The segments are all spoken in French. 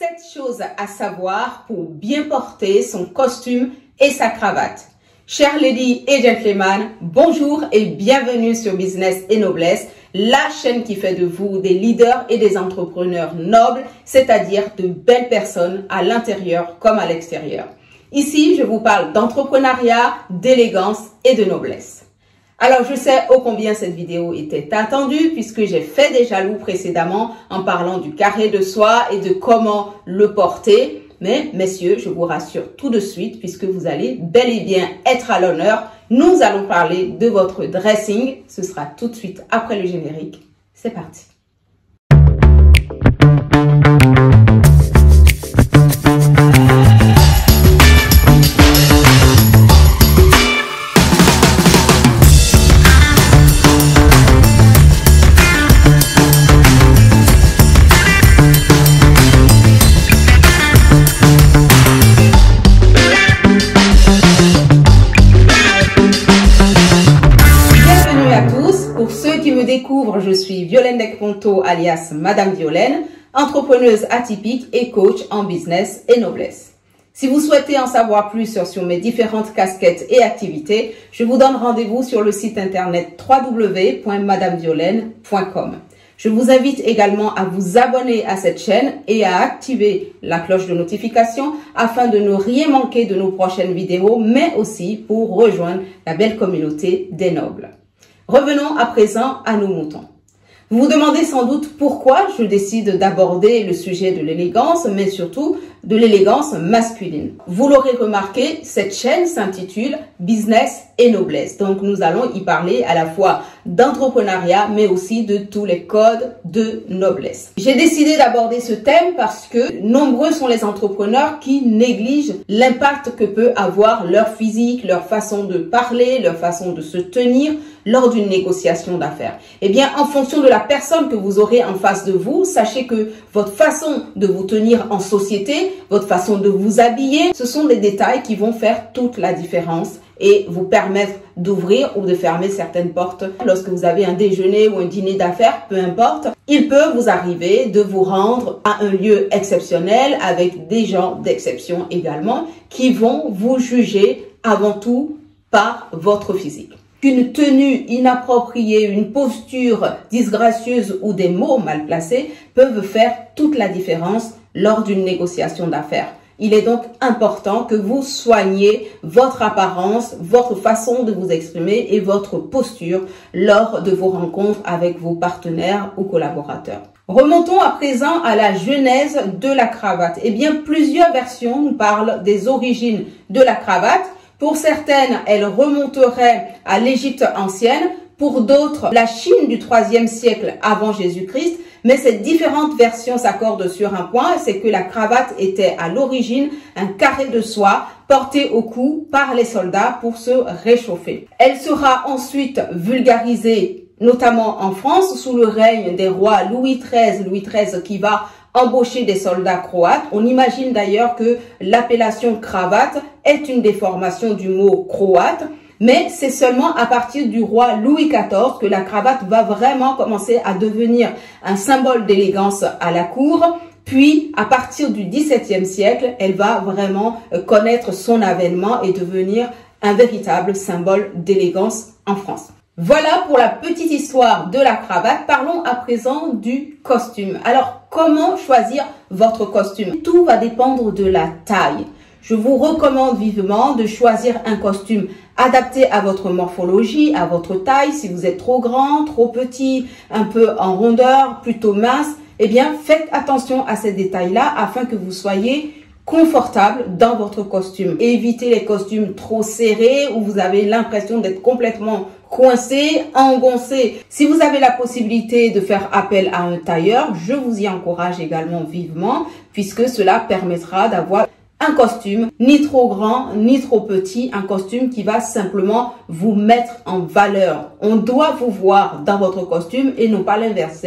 7 choses à savoir pour bien porter son costume et sa cravate. Chers ladies et gentlemen, bonjour et bienvenue sur Business et Noblesse, la chaîne qui fait de vous des leaders et des entrepreneurs nobles, c'est-à-dire de belles personnes à l'intérieur comme à l'extérieur. Ici, je vous parle d'entrepreneuriat, d'élégance et de noblesse. Alors, je sais ô combien cette vidéo était attendue puisque j'ai fait des jaloux précédemment en parlant du carré de soie et de comment le porter. Mais, messieurs, je vous rassure tout de suite puisque vous allez bel et bien être à l'honneur. Nous allons parler de votre dressing. Ce sera tout de suite après le générique. C'est parti. Découvre, je suis Violaine Decponto alias Madame Violaine, entrepreneuse atypique et coach en business et noblesse. Si vous souhaitez en savoir plus sur mes différentes casquettes et activités, je vous donne rendez-vous sur le site internet www.madameviolaine.com. Je vous invite également à vous abonner à cette chaîne et à activer la cloche de notification afin de ne rien manquer de nos prochaines vidéos, mais aussi pour rejoindre la belle communauté des nobles. Revenons à présent à nos moutons. Vous vous demandez sans doute pourquoi je décide d'aborder le sujet de l'élégance, mais surtout de l'élégance masculine. Vous l'aurez remarqué, cette chaîne s'intitule Business et Noblesse. Donc nous allons y parler à la fois d'entrepreneuriat, mais aussi de tous les codes de noblesse. J'ai décidé d'aborder ce thème parce que nombreux sont les entrepreneurs qui négligent l'impact que peut avoir leur physique, leur façon de parler, leur façon de se tenir lors d'une négociation d'affaires. Eh bien, en fonction de la personne que vous aurez en face de vous, sachez que votre façon de vous tenir en société, votre façon de vous habiller, ce sont des détails qui vont faire toute la différence et vous permettre d'ouvrir ou de fermer certaines portes. Lorsque vous avez un déjeuner ou un dîner d'affaires, peu importe, il peut vous arriver de vous rendre à un lieu exceptionnel avec des gens d'exception également qui vont vous juger avant tout par votre physique. Qu'une tenue inappropriée, une posture disgracieuse ou des mots mal placés peuvent faire toute la différence lors d'une négociation d'affaires. Il est donc important que vous soigniez votre apparence, votre façon de vous exprimer et votre posture lors de vos rencontres avec vos partenaires ou collaborateurs. Remontons à présent à la genèse de la cravate. Eh bien, plusieurs versions nous parlent des origines de la cravate. Pour certaines, elles remonteraient à l'Égypte ancienne. Pour d'autres, la Chine du IIIe siècle avant Jésus-Christ. Mais ces différentes versions s'accordent sur un point, c'est que la cravate était à l'origine un carré de soie porté au cou par les soldats pour se réchauffer. Elle sera ensuite vulgarisée, notamment en France, sous le règne des rois Louis XIII qui va embaucher des soldats croates. On imagine d'ailleurs que l'appellation cravate est une déformation du mot croate. Mais c'est seulement à partir du roi Louis XIV que la cravate va vraiment commencer à devenir un symbole d'élégance à la cour. Puis, à partir du XVIIe siècle, elle va vraiment connaître son avènement et devenir un véritable symbole d'élégance en France. Voilà pour la petite histoire de la cravate. Parlons à présent du costume. Alors, comment choisir votre costume? Tout va dépendre de la taille. Je vous recommande vivement de choisir un costume adapté à votre morphologie, à votre taille. Si vous êtes trop grand, trop petit, un peu en rondeur, plutôt mince, eh bien, faites attention à ces détails-là afin que vous soyez confortable dans votre costume. Évitez les costumes trop serrés où vous avez l'impression d'être complètement coincé, engoncé. Si vous avez la possibilité de faire appel à un tailleur, je vous y encourage également vivement puisque cela permettra d'avoir un costume ni trop grand ni trop petit, un costume qui va simplement vous mettre en valeur. On doit vous voir dans votre costume et non pas l'inverse.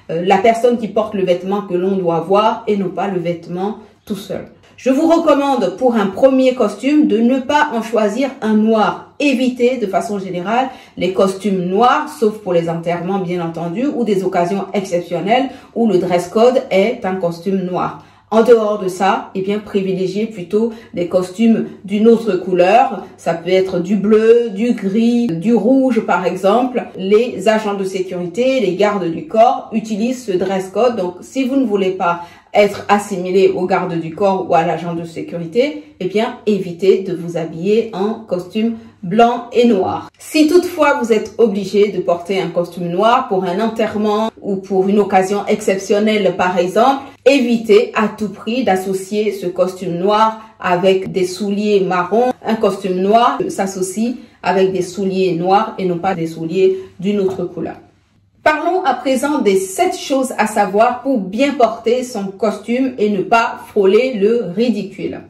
La personne qui porte le vêtement que l'on doit voir et non pas le vêtement tout seul. Je vous recommande pour un premier costume de ne pas en choisir un noir. Évitez de façon générale les costumes noirs, sauf pour les enterrements bien entendu, ou des occasions exceptionnelles où le dress code est un costume noir. En dehors de ça, eh bien, privilégiez plutôt des costumes d'une autre couleur. Ça peut être du bleu, du gris, du rouge, par exemple. Les agents de sécurité, les gardes du corps utilisent ce dress code. Donc, si vous ne voulez pas être assimilé au garde du corps ou à l'agent de sécurité, eh bien, évitez de vous habiller en costume blanc et noir. Si toutefois vous êtes obligé de porter un costume noir pour un enterrement ou pour une occasion exceptionnelle par exemple, évitez à tout prix d'associer ce costume noir avec des souliers marrons. Un costume noir s'associe avec des souliers noirs et non pas des souliers d'une autre couleur. Parlons à présent des 7 choses à savoir pour bien porter son costume et ne pas frôler le ridicule.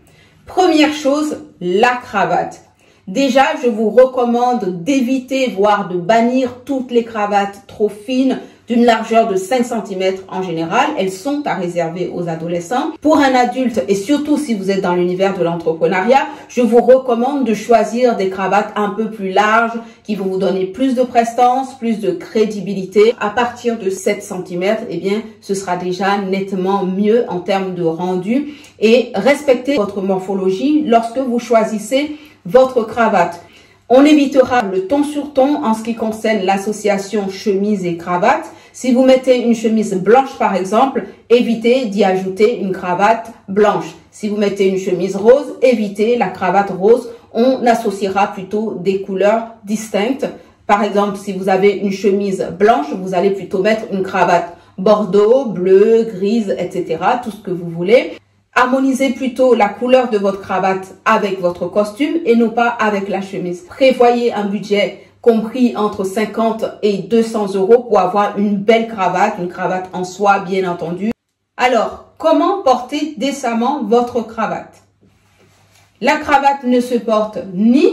Première chose, la cravate. Déjà, je vous recommande d'éviter, voire de bannir toutes les cravates trop fines d'une largeur de 5 cm en général. Elles sont à réserver aux adolescents. Pour un adulte et surtout si vous êtes dans l'univers de l'entrepreneuriat, je vous recommande de choisir des cravates un peu plus larges qui vont vous donner plus de prestance, plus de crédibilité. À partir de 7 cm, eh bien, ce sera déjà nettement mieux en termes de rendu. Et respectez votre morphologie lorsque vous choisissez votre cravate. On évitera le ton sur ton en ce qui concerne l'association chemise et cravate. Si vous mettez une chemise blanche par exemple, évitez d'y ajouter une cravate blanche. Si vous mettez une chemise rose, évitez la cravate rose. On associera plutôt des couleurs distinctes. Par exemple, si vous avez une chemise blanche, vous allez plutôt mettre une cravate bordeaux, bleu, grise, etc. Tout ce que vous voulez. Harmonisez plutôt la couleur de votre cravate avec votre costume et non pas avec la chemise. Prévoyez un budget compris entre 50 et 200 € pour avoir une belle cravate, une cravate en soie bien entendu. Alors, comment porter décemment votre cravate? La cravate ne se porte ni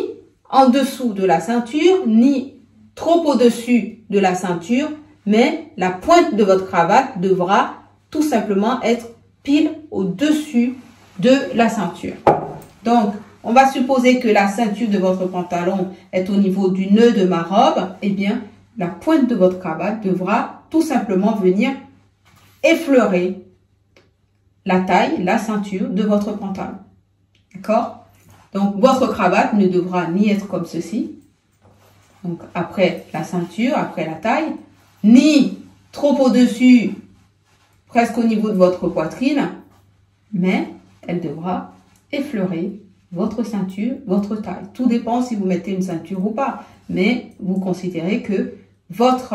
en dessous de la ceinture, ni trop au-dessus de la ceinture, mais la pointe de votre cravate devra tout simplement être pile au-dessus de la ceinture. Donc, on va supposer que la ceinture de votre pantalon est au niveau du nœud de ma robe. Eh bien, la pointe de votre cravate devra tout simplement venir effleurer la taille, la ceinture de votre pantalon. D'accord? Donc, votre cravate ne devra ni être comme ceci, donc après la ceinture, après la taille, ni trop au-dessus, presque au niveau de votre poitrine, mais elle devra effleurer votre ceinture, votre taille. Tout dépend si vous mettez une ceinture ou pas, mais vous considérez que votre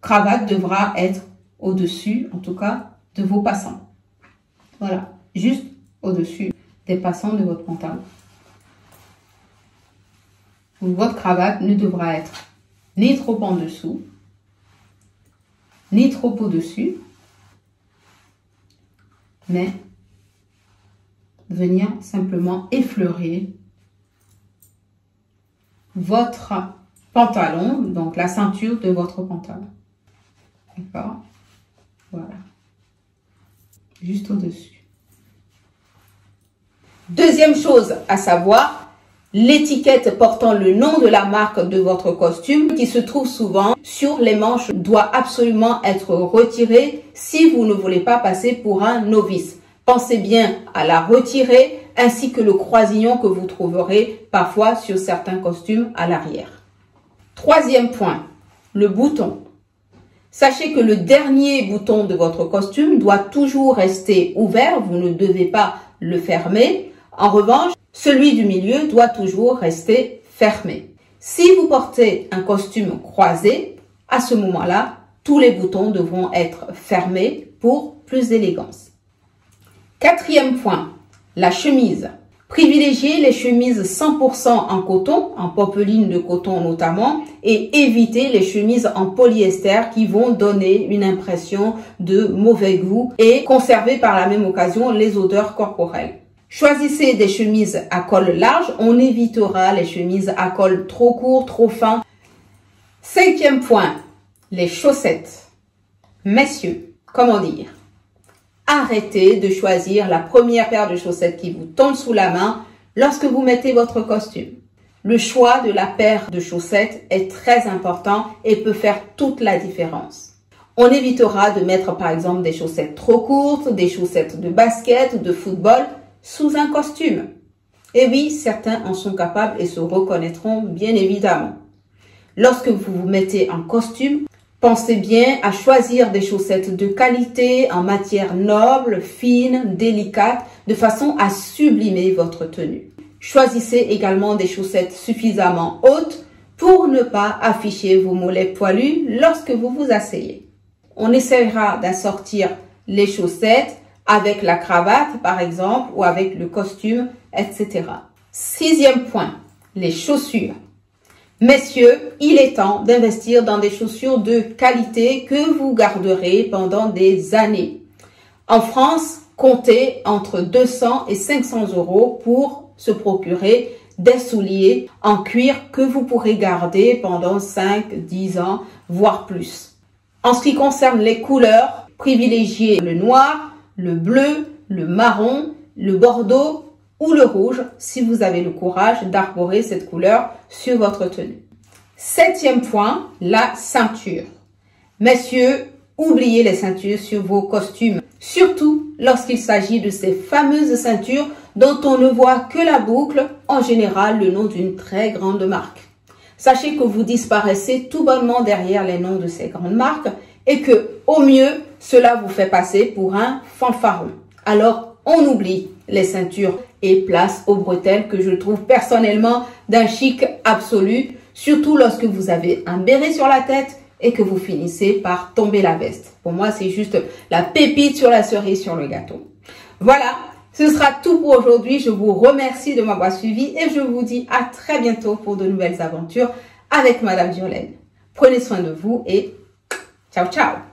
cravate devra être au-dessus, en tout cas, de vos passants. Voilà, juste au-dessus des passants de votre pantalon. Donc, votre cravate ne devra être ni trop en dessous, ni trop au-dessus, mais venir simplement effleurer votre pantalon, donc la ceinture de votre pantalon. D'accord? Voilà. Juste au-dessus. Deuxième chose à savoir, l'étiquette portant le nom de la marque de votre costume qui se trouve souvent sur les manches doit absolument être retirée si vous ne voulez pas passer pour un novice. Pensez bien à la retirer ainsi que le croisillon que vous trouverez parfois sur certains costumes à l'arrière. Troisième point, le bouton. Sachez que le dernier bouton de votre costume doit toujours rester ouvert, vous ne devez pas le fermer. En revanche, celui du milieu doit toujours rester fermé. Si vous portez un costume croisé, à ce moment-là, tous les boutons devront être fermés pour plus d'élégance. Quatrième point, la chemise. Privilégiez les chemises 100% en coton, en popeline de coton notamment, et évitez les chemises en polyester qui vont donner une impression de mauvais goût et conserver par la même occasion les odeurs corporelles. Choisissez des chemises à col large, on évitera les chemises à col trop court, trop fin. Cinquième point, les chaussettes. Messieurs, comment dire? Arrêtez de choisir la première paire de chaussettes qui vous tombe sous la main lorsque vous mettez votre costume. Le choix de la paire de chaussettes est très important et peut faire toute la différence. On évitera de mettre par exemple des chaussettes trop courtes, des chaussettes de basket ou de football sous un costume. Et oui, certains en sont capables et se reconnaîtront bien évidemment. Lorsque vous vous mettez en costume, pensez bien à choisir des chaussettes de qualité, en matière noble, fine, délicate, de façon à sublimer votre tenue. Choisissez également des chaussettes suffisamment hautes pour ne pas afficher vos mollets poilus lorsque vous vous asseyez. On essaiera d'assortir les chaussettes avec la cravate par exemple ou avec le costume, etc. 6e point, les chaussures. Messieurs, il est temps d'investir dans des chaussures de qualité que vous garderez pendant des années. En France, comptez entre 200 et 500 € pour se procurer des souliers en cuir que vous pourrez garder pendant 5, 10 ans, voire plus. En ce qui concerne les couleurs, privilégiez le noir, le bleu, le marron, le bordeaux ou le rouge si vous avez le courage d'arborer cette couleur sur votre tenue. 7e point, la ceinture. Messieurs, oubliez les ceintures sur vos costumes, surtout lorsqu'il s'agit de ces fameuses ceintures dont on ne voit que la boucle, en général le nom d'une très grande marque. Sachez que vous disparaissez tout bonnement derrière les noms de ces grandes marques et que, au mieux, cela vous fait passer pour un fanfaron. Alors, on oublie les ceintures et place aux bretelles que je trouve personnellement d'un chic absolu, surtout lorsque vous avez un béret sur la tête et que vous finissez par tomber la veste. Pour moi, c'est juste la pépite sur la cerise sur le gâteau. Voilà, ce sera tout pour aujourd'hui. Je vous remercie de m'avoir suivi et je vous dis à très bientôt pour de nouvelles aventures avec Madame Durlaine. Prenez soin de vous et ciao, ciao!